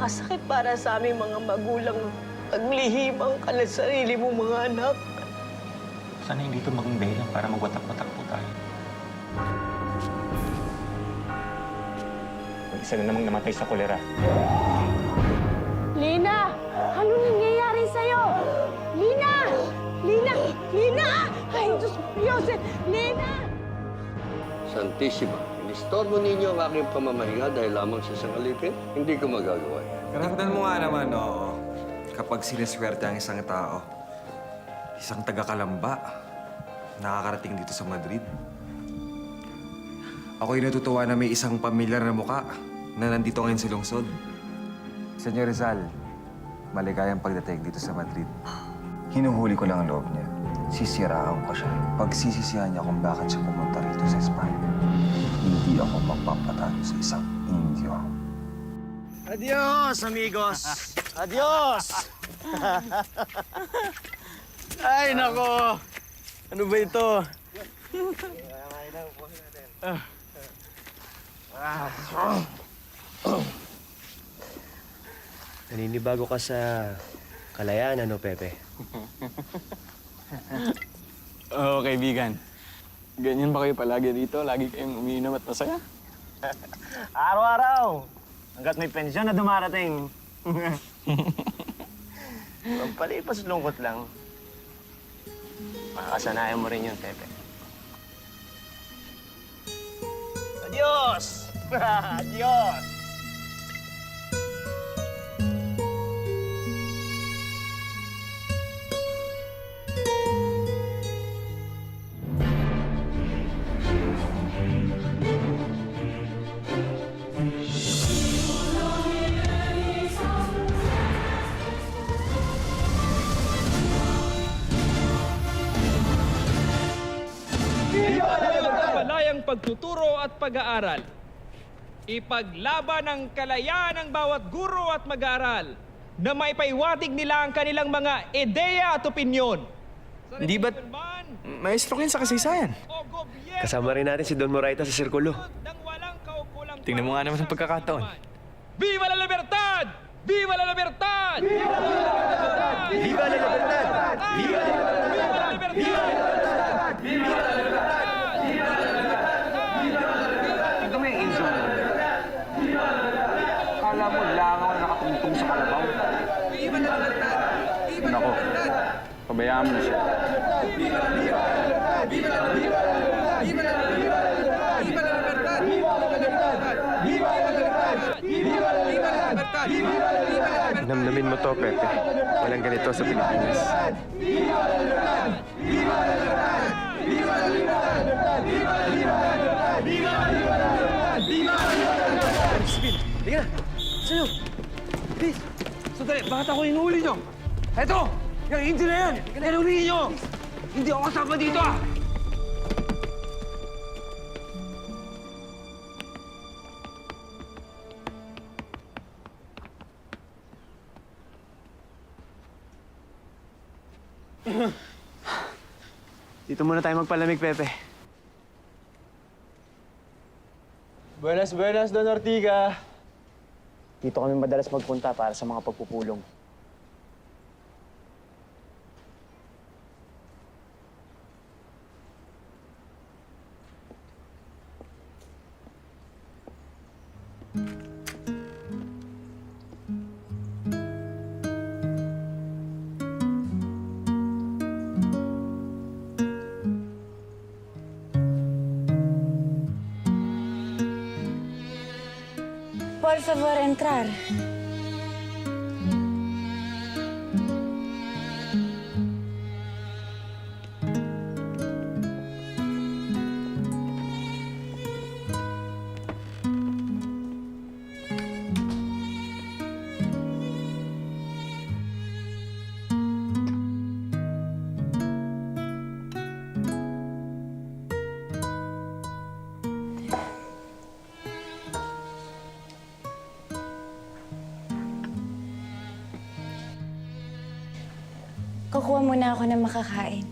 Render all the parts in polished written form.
Napakasakit para sa aming mga magulang paglihim ang kalat sarili mong mga anak. Sana hindi ito maging dahilan para magwatak-watak po tayo. Mag-isa na namang namatay sa kolera. Lina! Ano nangyayari sa'yo? Lina! Lina! Lina! Ay, Diyos ko, Yosef! Lina! Santissima, inistorbo ninyo ang aking pamamahinga dahil lamang sa isang alipin? Hindi ko magagawa yan. Karapatan mo nga naman, oo. Kapag siniswerte ang isang tao, isang taga-Kalamba, nakakarating dito sa Madrid. Ako'y natutuwa na may isang pamilyar na muka na nandito ngayon sa lungsod. Senyor Rizal, maligayang pagdating dito sa Madrid. Hinuhuli ko lang ang loob niya. Sisiraan ko siya. Pagsisisihan niya kung bakit siya pumunta rito sa Espanya. Hindi ako magpapatalo sa isang Indio. Adios, amigos! Adios! Ay, nako! Ano ba ito? Naninibago ka sa kalayaan, ano, Pepe? Oo, kaibigan. Ganyan ba kayo palagi dito? Lagi kayong umiinom at masaya? Araw-araw! Hanggat may pensyon na dumarating. Palipas lungkot lang. Makakasanayan mo rin yun, Pepe. Adios! Adios! Malayang pagtuturo at pag-aaral. Ipaglaban ang kalayaan ng bawat guro at mag-aaral na maipaiwatig nila ang kanilang mga ideya at opinyon. Hindi ba't maestro kayo sa kasaysayan? Kasama rin natin si Don Moraita sa sirkulo. Tingnan mo nga naman ang pagkakataon. Viva la libertad! Viva la libertad! Viva la libertad! Viva la libertad! Viva la libertad! Viva la libertad! Viva la libertad! Ito may Indio. Kala mo lang ako nakatungtong sa kalabaw. Nako, pabayaan mo na siya. Namnamin mo to, Pepe. Walang ganito sa Pilipinas. Halika na! Sa'yo! Please! Sandali, bakit ako hinuhuli nyo? Eto! Yung Indio na yan! Hinuhuli nyo! Hindi ako kasama dito, ah! Dito muna tayo magpalamig, Pepe. Buenas, buenas, Don Ortiga. Dito kami madalas magpunta para sa mga pagpupulong. Por favor, entrar. Kukuha muna ako ng makakain.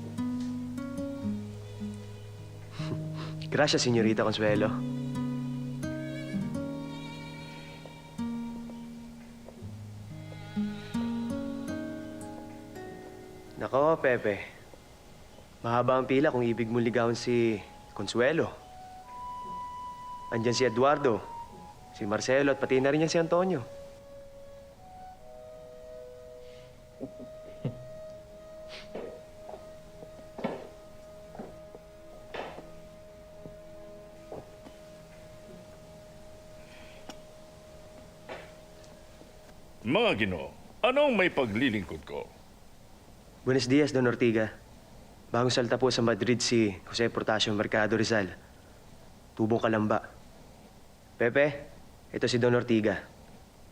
Gracias, Señorita Consuelo. Nako, Pepe. Mahaba ang pila kung ibig mong ligawan si Consuelo. Andyan si Eduardo, si Marcelo at pati na rin yan si Antonio. Mga Ginoo, anong may paglilingkod ko? Buenos dias, Don Ortiga. Bagong salta po sa Madrid si Jose Portasio Mercado Rizal. Tubong Kalamba. Pepe, ito si Don Ortiga.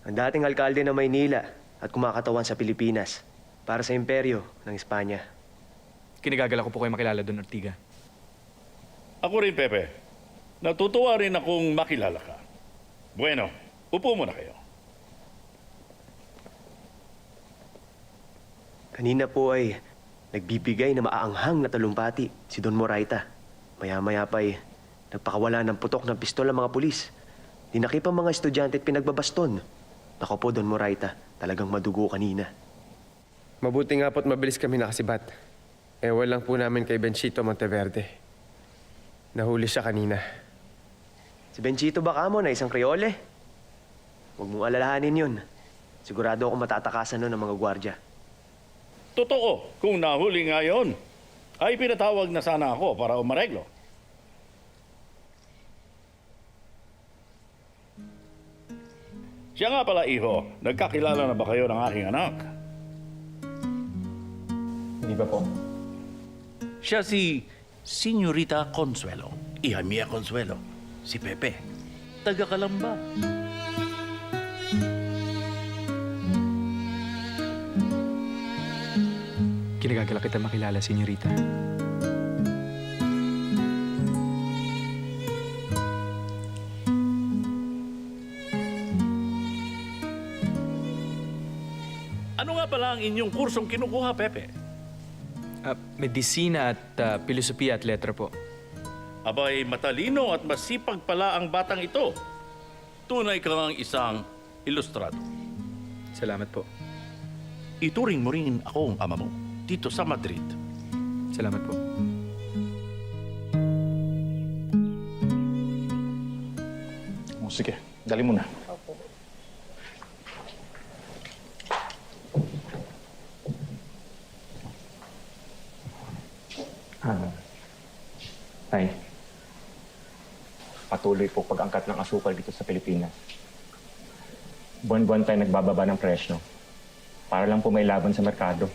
Ang dating alkalde ng Maynila at kumakatawan sa Pilipinas para sa imperyo ng Espanya. Kinagagala ko po kayo makilala, Don Ortiga. Ako rin, Pepe. Natutuwa rin akong makilala ka. Bueno, upo muna kayo. Kanina po ay nagbibigay na maaanghang na talumpati si Don Moraita. Maya-maya pa ay nagpakawala ng putok ng pistol ang mga pulis. Dinakip ang mga estudyante at pinagbabaston. Nako po, Don Moraita, talagang madugo kanina. Mabuti nga po't mabilis kami nakasibat. Ewan lang po namin kay Benchito Monteverde. Nahuli siya kanina. Si Benchito baka mo na isang Kriole? Huwag mong alalahanin yun. Sigurado ako matatakasan nun ng mga gwardya. Totoo, kung nahuli nga yon, ay pinatawag na sana ako para umareglo. Siya nga pala, iho, nagkakilala na ba kayo ng aking anak? Hindi ba po? Siya si Señorita Consuelo. Iha Mia Consuelo. Si Pepe. Taga Kalamba. Kinagagala kita makilala, senyorita. Ano nga pala ang inyong kursong kinukuha, Pepe? Medisina at filosofiya at letra po. Abay, matalino at masipag pala ang batang ito. Tunay kang isang ilustrado. Salamat po. Ituring mo rin akong ama mo dito sa Madrid. Salamat po. Sige, dali mo na. Tay, patuloy po pag-angkat ng asukal dito sa Pilipinas. Buwan-buwan tayo nagbababa ng presyo para lang po may laban sa merkado.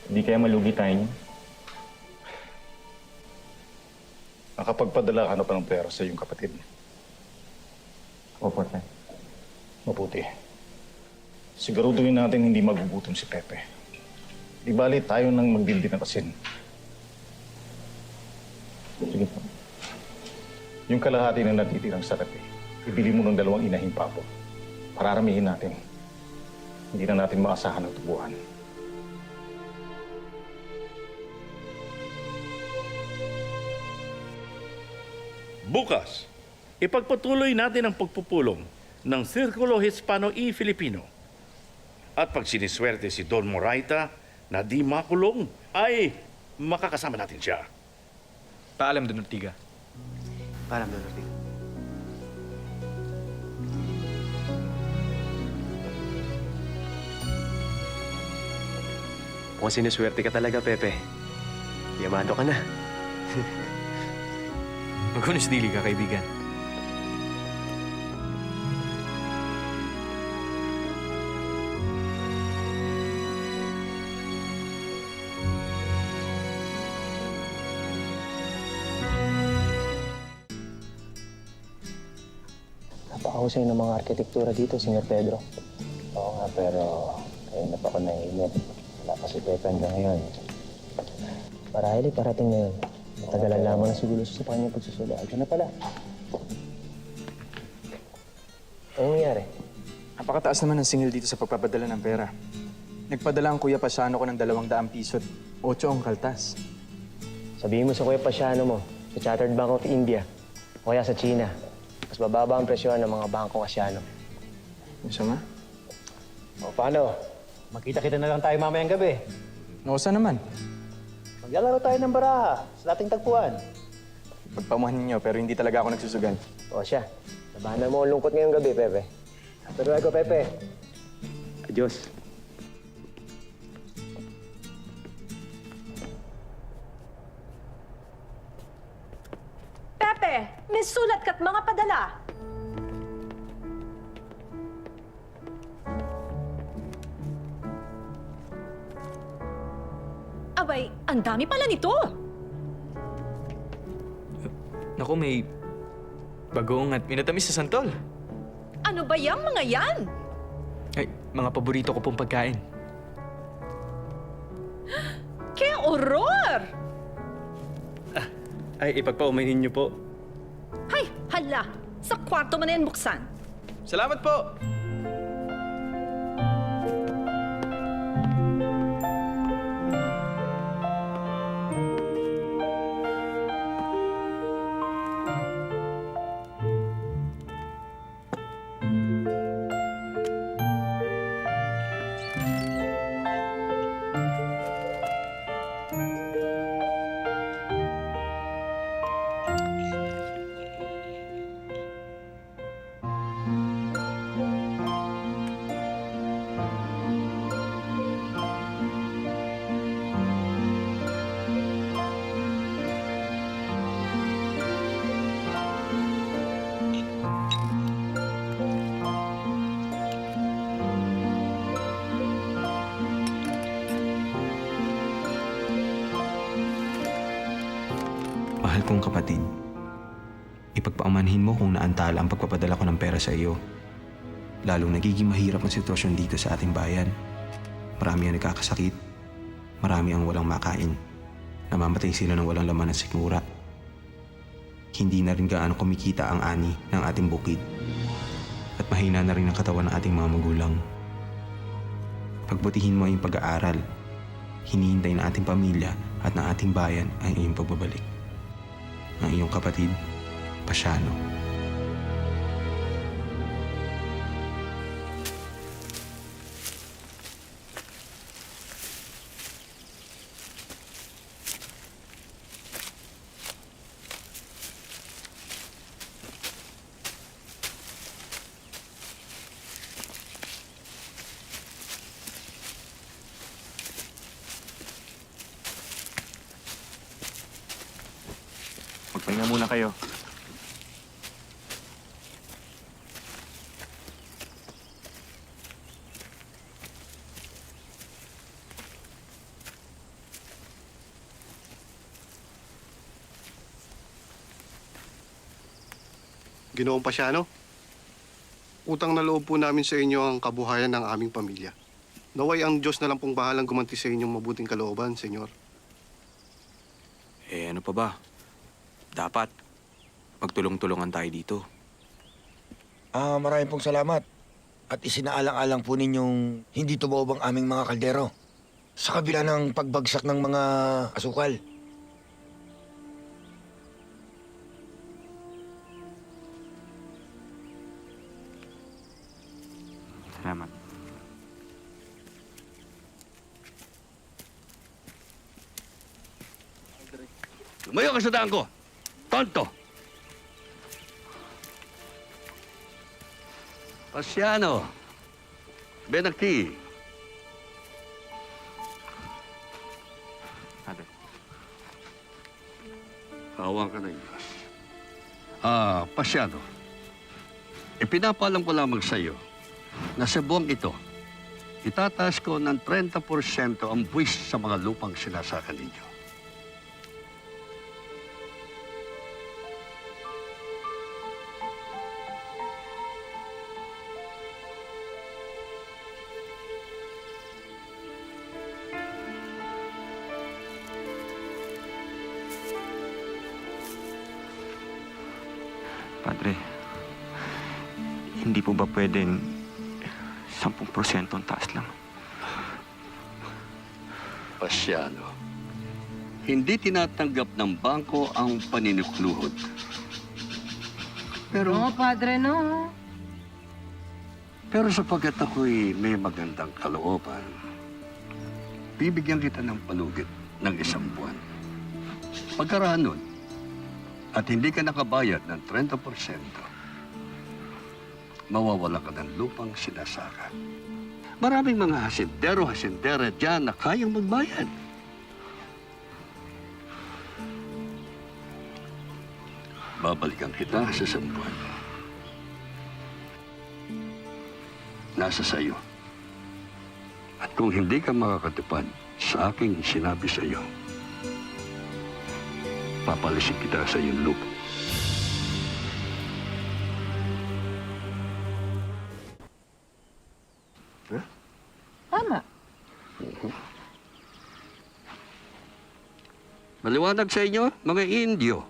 Hindi kaya malugi tayo niyo? Nakapagpadala ka na pa ng pera sa iyong kapatid. Opo, tay. Mabuti. Siguraduhin natin hindi magugutom si Pepe. Di bali tayo nang magdindi ng asin. Sige po. Yung kalahati na natitirang sarapi, ibili mo ng 2 inahing pabo. Pararamihin natin. Hindi na natin maasahan ang tubuhan. Bukas, ipagpatuloy natin ang pagpupulong ng Sirkulo Hispano y Filipino. At pag siniswerte si Don Moraita na di makulong, ay makakasama natin siya. Paalam, Don Ortiga. Paalam, Don Ortiga. Mukhang sinuswerte ka talaga, Pepe. Yamado ka na. Magkunos dili ka, kaibigan. Napakahusay ng mga arkitektura dito, Sr. Pedro. Oo nga, pero kayo na pa ako naiinip. Wala pa si Pepe hanggang ngayon. Marahil parating na yun. Matagalan lamang na siguro sa kanya pagsusulat. Ito na pala. Anong nangyari? Napakataas naman ang singil dito sa pagpapadala ng pera. Nagpadala ang Kuya Pasiano ko ng 200 piso at 8 ang kaltas. Sabihin mo sa Kuya Pasiano mo, sa Chartered Bank of India, o kaya sa China. Mas bababa ang presyon ng mga bangkong Asiano. Masama? O paano? Magkita-kita na lang tayo mamayang gabi. O, saan naman? Maglalaro tayo ng baraha sa dating tagpuan. Pagpamuhan ninyo, pero hindi talaga ako nagsusugal. O siya, sabahan mo ang lungkot ngayong gabi, Pepe. Hasta luego, Pepe. Adios. Pepe, may sulat ka't mga padala. Abay, ang dami pala nito. Naku, may bagong at minatamis sa santol. Ano ba yung mga yan? Ay, mga paborito ko pong pagkain. Kaya horror! Ay, ipagpaumanin niyo po. Hay, hala! Sa kwarto mo na yan buksan. Salamat po! Mahal kong kapatid, ipagpaumanhin mo kung naantala ang pagpapadala ko ng pera sa iyo. Lalong nagiging mahirap ang sitwasyon dito sa ating bayan. Marami ang nagkakasakit, marami ang walang makain. Namamatay sila ng walang laman at sikmura. Hindi na rin gaano kumikita ang ani ng ating bukid. At mahina na rin ang katawan ng ating mga magulang. Pagbutihin mo ang iyong pag-aaral. Hinihintay ng ating pamilya at ng ating bayan ang iyong pagbabalik. Ang iyong kapatid, Pasiano. Magpahinga muna kayo. Ginoong Pasiano, utang na loob po namin sa inyo ang kabuhayan ng aming pamilya. Naway ang Diyos na lang pong bahalang gumanti sa inyong mabuting kalooban, Senyor. Eh ano pa ba? Dapat magtulong-tulungan tayo dito. Maraming pong salamat. At isinaalang-alang po ninyong hindi tumaob ang aming mga kaldero. Sa kabila ng pagbagsak ng mga asukal. Salamat. Lumayo ka sa daan ko! Tonto! Pasiano! Benakti! Ate. Kawang ka na Diyos. Pasiano. Ipinapalam ko lamang sa iyo na sa buwang ito, itataas ko ng 30% ang buwis sa mga lupang sinasaka ninyo. Padre, hindi po ba pwedeng 10% ang taas lang? Pasiano, hindi tinatanggap ng bangko ang paninukluhod. Pero Padre, no. Pero sapagkat ako'y may magandang kalooban, bibigyan kita ng palugit ng 1 buwan. Pagkaraan nun, at hindi ka nakabayad ng 30%, mawawala ka ng lupang sinasaka. Maraming mga hasindero-hasindera dyan na kayang magbayad. Babalikan kita sa 1 buwan. Nasa sayo. At kung hindi ka makakatupad sa aking sinabi sa iyo, papalisik kita sa iyong lupa. Tama. Maliwanag sa inyo, mga Indio.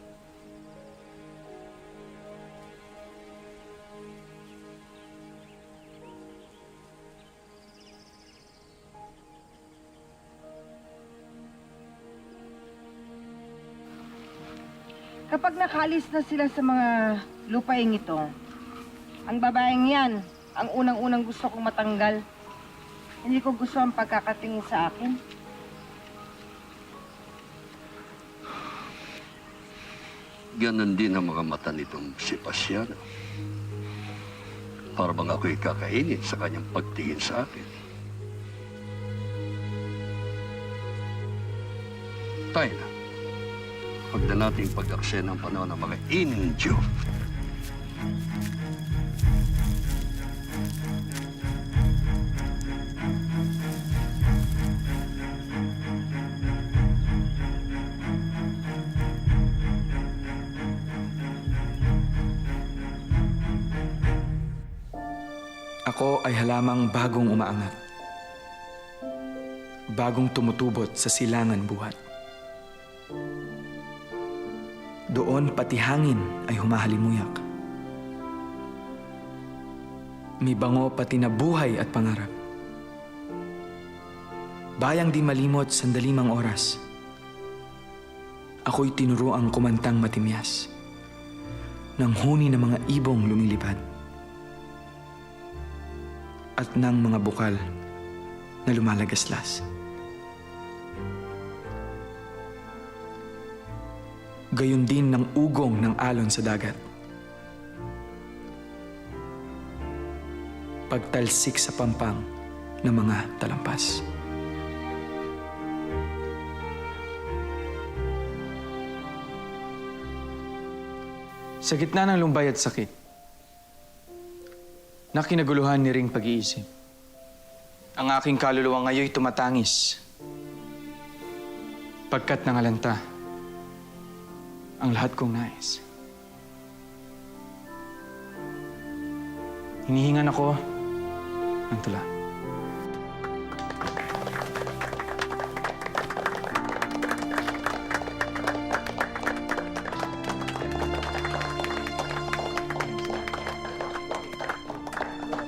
Kapag nakalis na sila sa mga lupaing ito, ang babaeng yan, ang unang-unang gusto kong matanggal. Hindi ko gusto ang pagkakatingin sa akin. Ganon din ang mga mata nitong si Pasiano. Para bang ako'y kakainin sa kanyang pagtingin sa akin. Tayo na. Huwag na nating pag-aksen ang panahon ng mga Indio. Ako ay halamang bagong umaangat. Bagong tumutubot sa silangan buhat. Doon pati hangin ay humahalimuyak. May bango pati na buhay at pangarap. Bayang di malimot sandali mang oras. Ako'y tinuruang kumantang matimyas ng huni ng mga ibong lumilipad at ng mga bukal na lumalagaslas. Gayon din ng ugong ng alon sa dagat. Pagtalsik sa pampang ng mga talampas. Sa gitna ng lumbay at sakit, na kinaguluhan ni ring pag-iisip, ang aking kaluluwa ngayoy tumatangis. Pagkat nangalanta ang lahat kong nais. Hinihingan ako ng tula.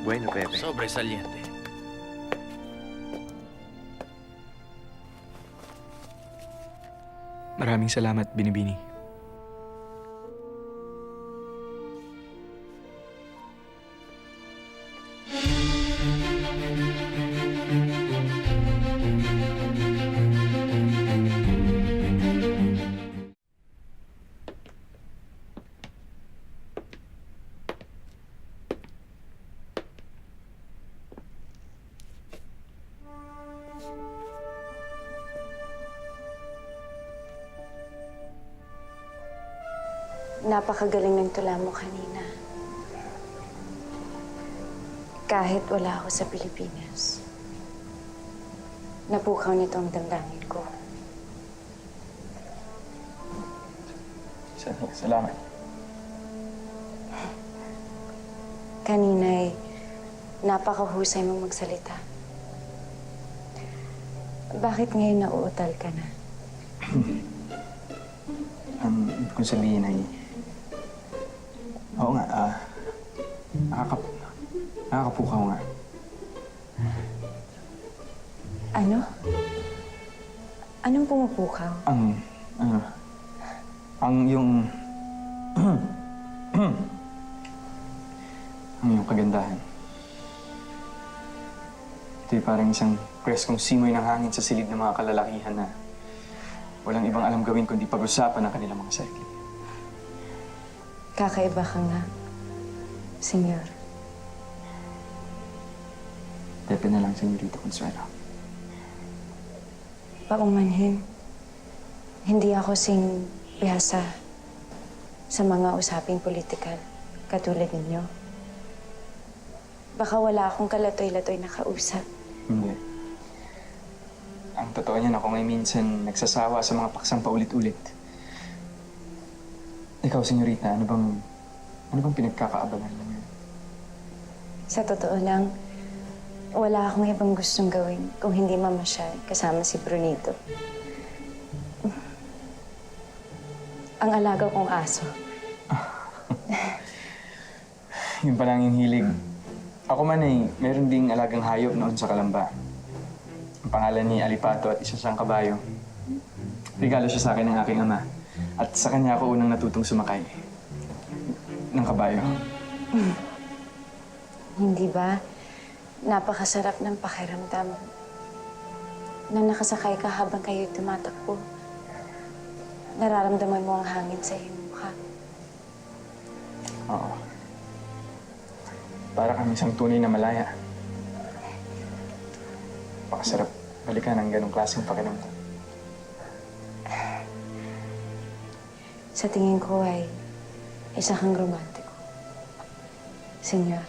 Bueno, Pepe. Sobresaliente. Maraming salamat, Binibini. Napakagaling ng tula mo kanina. Kahit wala ako sa Pilipinas, napukaw nito ang damdamin ko. Salamat. Kanina'y napakahusay mong magsalita. Bakit ngayon nauutal ka na? Kung sabihin ay... Oo nga, nakakapukaw nga. Ano? Anong pumupukaw? Yung yung kagandahan. Ito'y parang isang preskong simoy ng hangin sa silid ng mga kalalakihan na walang ibang alam gawin kundi pag-usapan ang kanilang mga sarili. Kakaiba ka nga, Senyor. Pepe na lang, Senyorita Consuelo. Paumanhin, hindi ako sing bihasa sa mga usaping politikal katulad ninyo. Baka wala akong kalatoy-latoy na kausap. Hindi. Ang totoo niyan, ako ngay minsan nagsasawa sa mga paksang paulit-ulit. Ikaw, Senyorita, ano bang pinagkakaabangan mo ngayon? Sa totoo lang, wala akong ibang gustong gawin kung hindi mamasyal kasama si Brunito. Ang alaga kong aso. Yun pa lang yung hilig. Ako man ay meron ding alagang hayop noon sa Kalamba. Ang pangalan ni Alipato at isa siyang kabayo. Regalo siya sa akin ng aking ama. At sa kanya ako unang natutong sumakay ng kabayo. Hindi ba? Napakasarap ng pakiramdam na nakasakay ka habang kayo tumatakbo. Nararamdaman mo ang hangin sa iyong mukha. Oo. Para kami isang tunay na malaya. Pakasarap balikan ng ganong klaseng pakiramdam. Sa tingin ko ay isa kang romantiko. Senyor.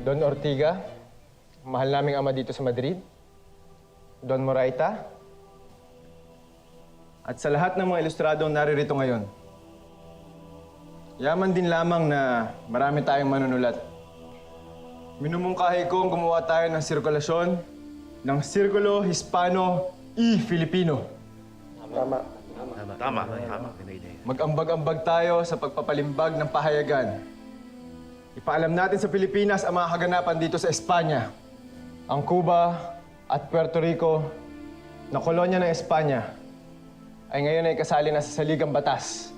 Don Ortiga, mahal naming ama dito sa Madrid. Don Moraita. At sa lahat ng mga ilustradong naririto ngayon. Yaman din lamang na marami tayong manunulat. Minumungkahi kong gumawa tayo ng sirkulasyon ng Sirkulo Hispano y Filipino. Tama. Mag-ambag-ambag tayo sa pagpapalimbag ng pahayagan. Ipaalam natin sa Pilipinas ang mga kaganapan dito sa Espanya. Ang Cuba at Puerto Rico na kolonya ng Espanya ay ngayon ay kasali na sa saligang batas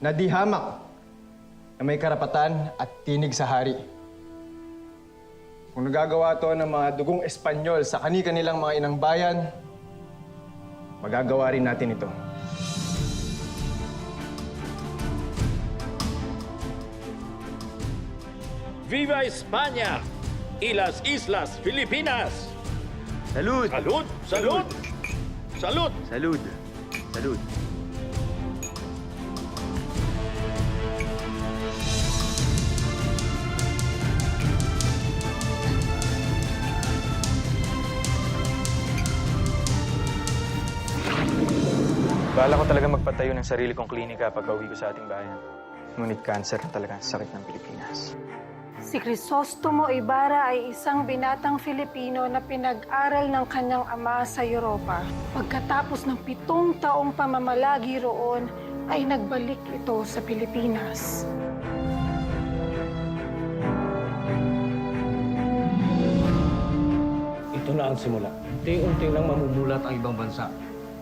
na di hamak na may karapatan at tinig sa hari. Kung nagagawa to ng mga dugong Espanyol sa kani-kanilang mga inang bayan, magagawa rin natin ito. Viva España y las Islas Filipinas! Salud! Salud! Salud! Salud! Salud! Salud! Bala ko talaga magpatayo ng sarili kong klinika pagka-uwi ko sa ating bayan. Ngunit cancer na talaga ang sakit ng Pilipinas. Si Crisostomo Ibarra ay isang binatang Filipino na pinag-aral ng kanyang ama sa Europa. Pagkatapos ng 7 taong pamamalagi roon, ay nagbalik ito sa Pilipinas. Ito na ang simula. Unti-unti lang mamumulat ang ibang bansa.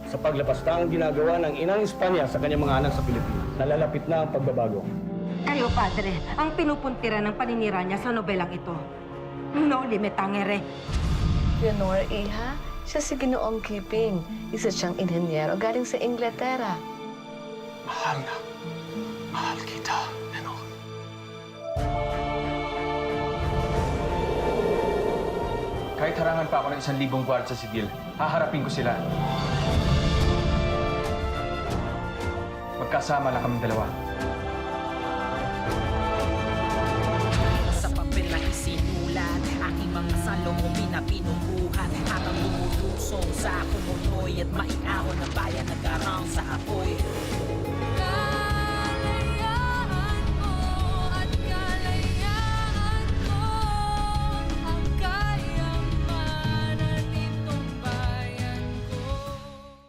Sa paglapastang ginagawa ng inang Espanya sa kanyang mga anak sa Pilipinas. Nalalapit na ang pagbabago. Kayo, Padre, ang pinupuntira ng paninira niya sa nobelang ito. No limit tangere. Leonor, iha, siya si Ginoong Kiping. Isa siyang inhenyero galing sa Inglaterra. Mahal na. Mahal kita, Leonor. Kahit harangan pa ako ng 1,000 gwardya sibil, haharapin ko sila. Magkasama lang kaming dalawa. Sa papel na isinulat, aking mga salong pinapinukuhan habang lumulusong sa kumunoy at maiahon na bayan nag-arang sa apoy.